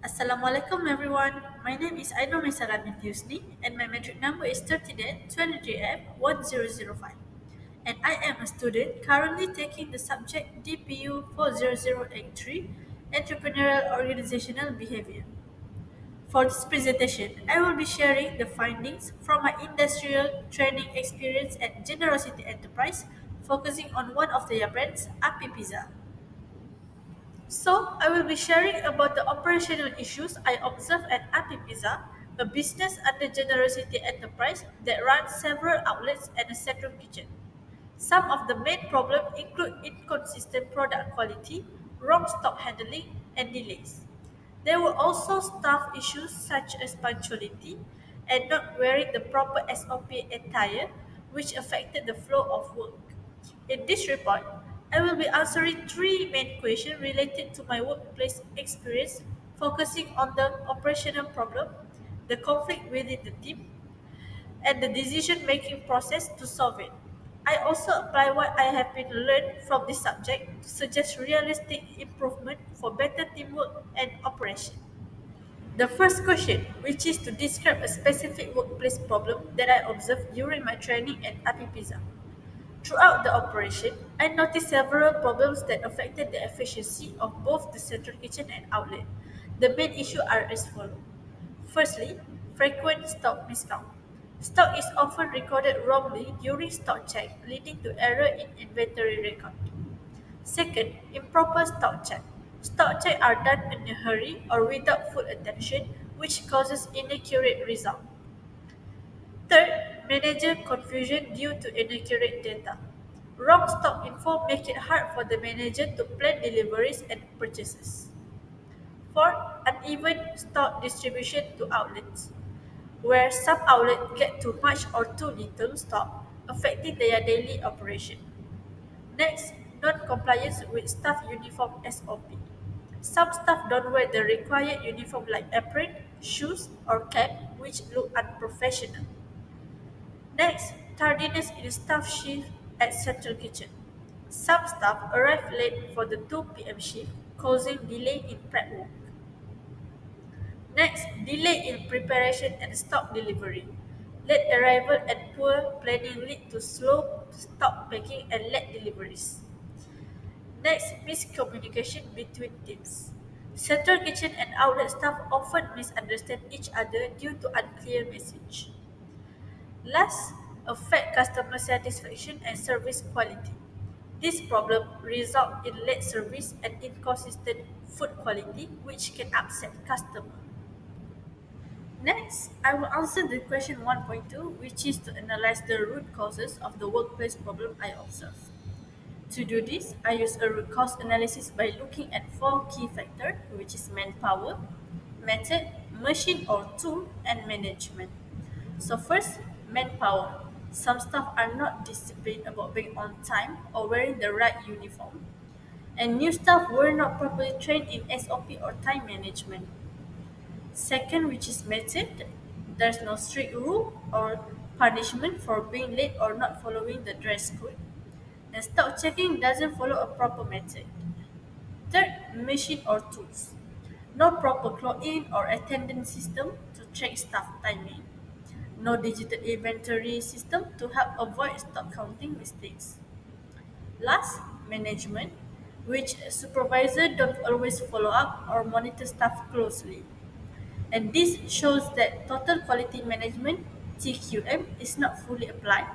Assalamualaikum everyone. My name is Aino Maisara binti Yusni and my metric number is 3923F1005. And I am a student currently taking the subject DPU40083 Entrepreneurial Organizational Behavior. For this presentation, I will be sharing the findings from my industrial training experience at Generosity Enterprise focusing on one of their brands, Api Pizza. So, I will be sharing about the operational issues I observed at Api Pizza, a business under Generosity Enterprise that runs several outlets and a central kitchen. Some of the main problems include inconsistent product quality, wrong stock handling, and delays. There were also staff issues such as punctuality and not wearing the proper SOP attire, which affected the flow of work. In this report, I will be answering three main questions related to my workplace experience, focusing on the operational problem, the conflict within the team, and the decision making process to solve it. I also apply what I have been learned from this subject to suggest realistic improvement for better teamwork and operation. The first question, which is to describe a specific workplace problem that I observed during my training at Api Pizza. Throughout the operation, I noticed several problems that affected the efficiency of both the central kitchen and outlet. The main issues are as follows. Firstly, frequent stock miscount. Stock is often recorded wrongly during stock check, leading to error in inventory record. Second, improper stock check. Stock check are done in a hurry or without full attention, which causes inaccurate result. Third, manager confusion due to inaccurate data. Wrong stock info make it hard for the manager to plan deliveries and purchases. Fourth, uneven stock distribution to outlets, where some outlets get too much or too little stock, affecting their daily operation. Next, non-compliance with staff uniform SOP. Some staff don't wear the required uniform like apron, shoes, or cap, which look unprofessional. Next, tardiness in staff shift at Central Kitchen. Some staff arrive late for the 2 p.m. shift, causing delay in prep work. Next, delay in preparation and stock delivery. Late arrival and poor planning lead to slow stock packing and late deliveries. Next, miscommunication between teams. Central Kitchen and outlet staff often misunderstand each other due to unclear message. Last, affect customer satisfaction and service quality. This problem result in late service and inconsistent food quality, which can upset customer. Next, I will answer the question 1.2, which is to analyze the root causes of the workplace problem I observe. To do this, I use a root cause analysis by looking at four key factors, which is manpower, method, machine or tool, and management. So first, manpower. Some staff are not disciplined about being on time or wearing the right uniform, and new staff were not properly trained in SOP or time management. Second, which is method, there's no strict rule or punishment for being late or not following the dress code. And stock checking doesn't follow a proper method. Third, machine or tools. No proper clock-in or attendance system to track staff timing. No digital inventory system to help avoid stock counting mistakes. Last, management, which supervisor don't always follow up or monitor staff closely. And this shows that total quality management (TQM) is not fully applied.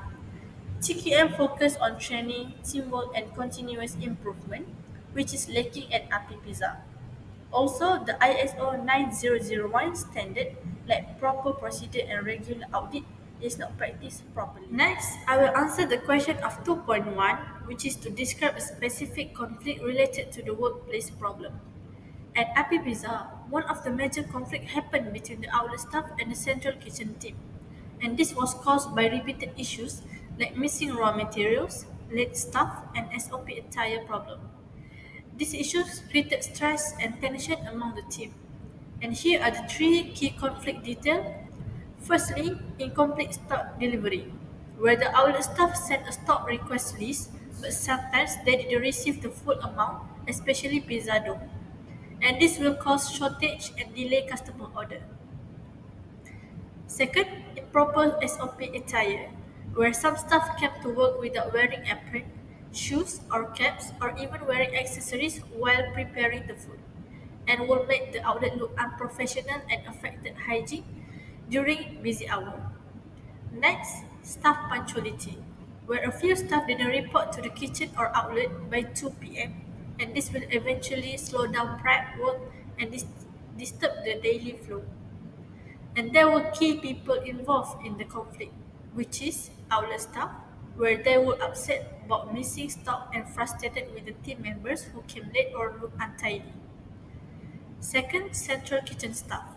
TQM focus on training, teamwork, and continuous improvement, which is lacking at Api Pizza. Also, the ISO 9001 standard, like proper procedure and regular audit, is not practiced properly. Next, I will answer the question of 2.1, which is to describe a specific conflict related to the workplace problem. At Api Pizza, one of the major conflicts happened between the outlet staff and the central kitchen team, and this was caused by repeated issues like missing raw materials, late staff, and SOP attire problem. These issues created stress and tension among the team. And here are the three key conflict details. Firstly, incomplete stock delivery, where the outlet staff sent a stock request list, but sometimes they didn't receive the full amount, especially pizza dough. and this will cause shortage and delay customer order. Second, improper SOP attire, where some staff came to work without wearing apron, shoes or caps, or even wearing accessories while preparing the food, and will make the outlet look unprofessional and affected hygiene during busy hour. Next, staff punctuality, where a few staff didn't report to the kitchen or outlet by 2 p.m., and this will eventually slow down prep work and disturb the daily flow. And there were key people involved in the conflict, which is outlet staff, where they were upset about missing stock and frustrated with the team members who came late or looked untidy. Second, central kitchen staff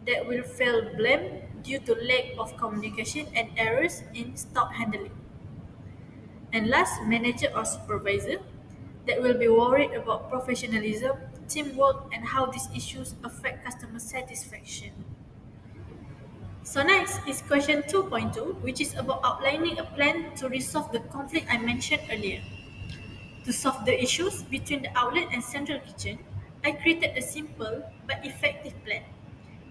that will feel blame due to lack of communication and errors in stock handling. And last, manager or supervisor that will be worried about professionalism, teamwork, and how these issues affect customer satisfaction. So next is question 2.2, which is about outlining a plan to resolve the conflict I mentioned earlier. To solve the issues between the outlet and central kitchen, I created a simple but effective plan.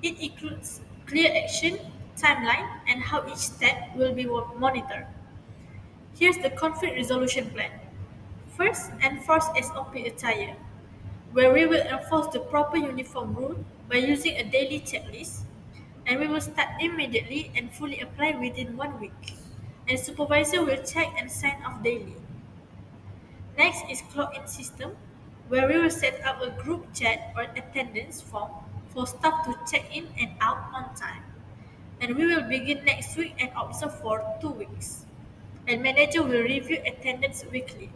It includes clear action, timeline, and how each step will be monitored. Here's the conflict resolution plan. First, enforce SOP attire, where we will enforce the proper uniform rule by using a daily checklist, and we will start immediately and fully apply within 1 week. And supervisor will check and sign off daily. Next is clock in system, where we will set up a group chat or attendance form for staff to check in and out on time. And we will begin next week and observe for 2 weeks. And manager will review attendance weekly.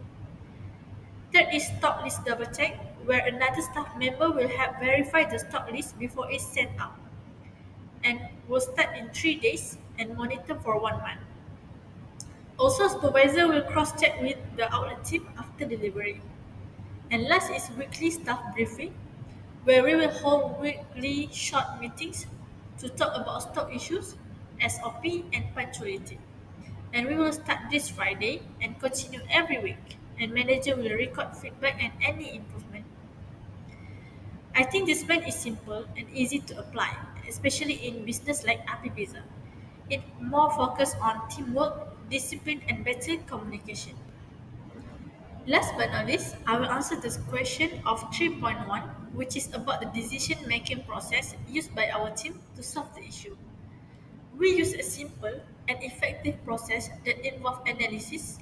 Third is stock list double check, where another staff member will help verify the stock list before it's sent out, and will start in 3 days and monitor for 1 month. Also, supervisor will cross-check with the outlet team after delivery. And last is weekly staff briefing, where we will hold weekly short meetings to talk about stock issues, SOP, and punctuality. And we will start this Friday and continue every week. And manager will record feedback and any improvement. I think this plan is simple and easy to apply, especially in business like Api Pizza. It more focused on teamwork, discipline, and better communication. Last but not least, I will answer this question of 3.1, which is about the decision-making process used by our team to solve the issue. We use a simple and effective process that involves analysis,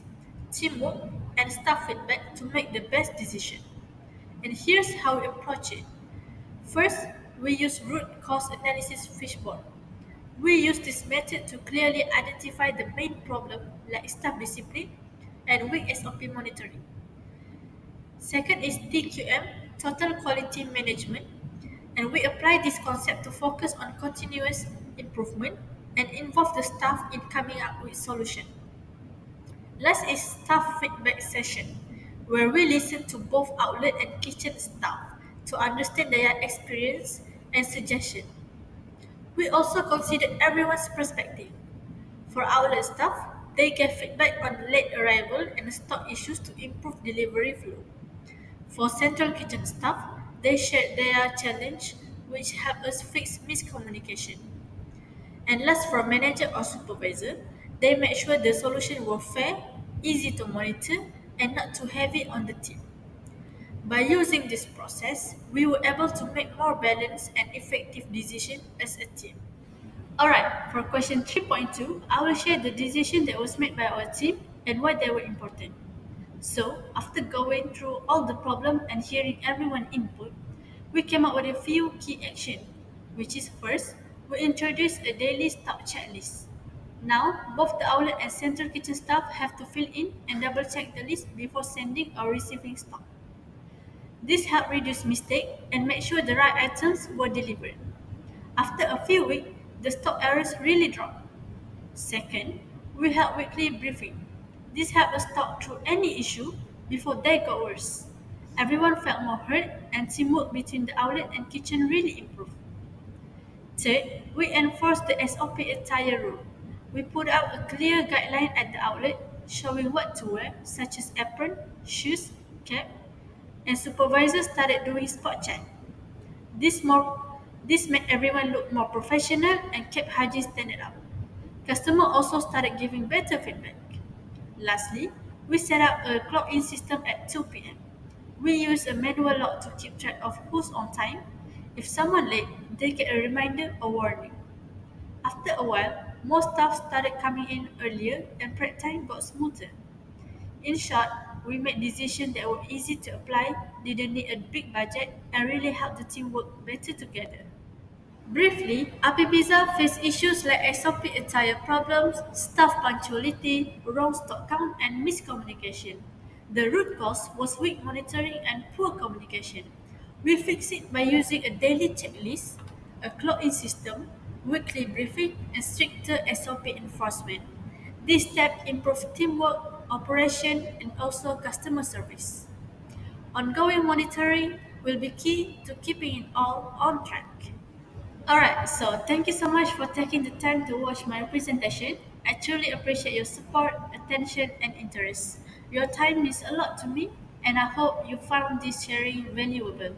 teamwork, and staff feedback to make the best decision. And here's how we approach it. First, we use root cause analysis fishbowl. We use this method to clearly identify the main problem like staff discipline and weak SOP monitoring. Second is TQM, Total Quality Management, and we apply this concept to focus on continuous improvement and involve the staff in coming up with solutions. Last is staff feedback session, where we listen to both outlet and kitchen staff to understand their experience and suggestion. We also consider everyone's perspective. For outlet staff, they gave feedback on late arrival and stock issues to improve delivery flow. For central kitchen staff, they shared their challenge, which helped us fix miscommunication. And last, for manager or supervisor, they made sure the solution were fair, easy to monitor, and not too heavy on the team. By using this process, we were able to make more balanced and effective decisions as a team. Alright, for question 3.2, I will share the decision that was made by our team and why they were important. So, after going through all the problem and hearing everyone's input, we came up with a few key actions, which is first, we introduced a daily stock checklist. Now, both the outlet and central kitchen staff have to fill in and double check the list before sending or receiving stock. This helped reduce mistakes and make sure the right items were delivered. After a few weeks, the stock errors really dropped. Second, we held weekly briefing. This helped us talk through any issue before they got worse. Everyone felt more heard and teamwork between the outlet and kitchen really improved. Third, we enforced the SOP attire rule. We put out a clear guideline at the outlet showing what to wear, such as apron, shoes, cap, and supervisors started doing spot check. This more this made everyone look more professional and kept hygiene standard up. Customers also started giving better feedback. Lastly, we set up a clock-in system at 2 p.m. We use a manual log to keep track of who's on time. If someone late, they get a reminder or warning. After a while, more staff started coming in earlier and prep time got smoother. In short, we made decisions that were easy to apply, didn't need a big budget, and really helped the team work better together. Briefly, Apibiza faced issues like SOP attire problems, staff punctuality, wrong stock count, and miscommunication. The root cause was weak monitoring and poor communication. We fixed it by using a daily checklist, a clock-in system, weekly briefing, and stricter SOP enforcement. This step improved teamwork, operation, and also customer service. Ongoing monitoring will be key to keeping it all on track. Alright, so thank you so much for taking the time to watch my presentation. I truly appreciate your support, attention, and interest. Your time means a lot to me, and I hope you found this sharing valuable.